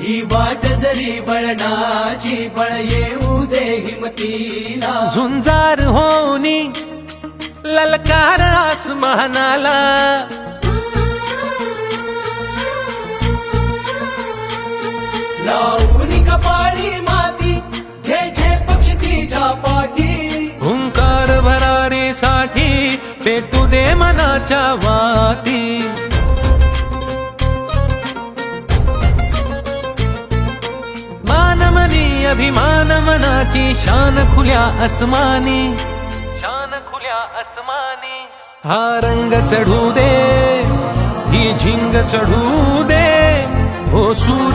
ही वाट जरी बळणाची बळ येऊ दे हिमतीला झुंजार होनी ललकार आसमानाला लावून कपाळी माती घे पक्ष तिच्या पाठी हुंकार भरारीसाठी पेटू दे मनाच्या वाती मानमनी अभिमान मनाची शान खुल्या आसमानी शान खुल्या आसमानी हा रंग चढू दे ही झिंग चढू दे हो सूर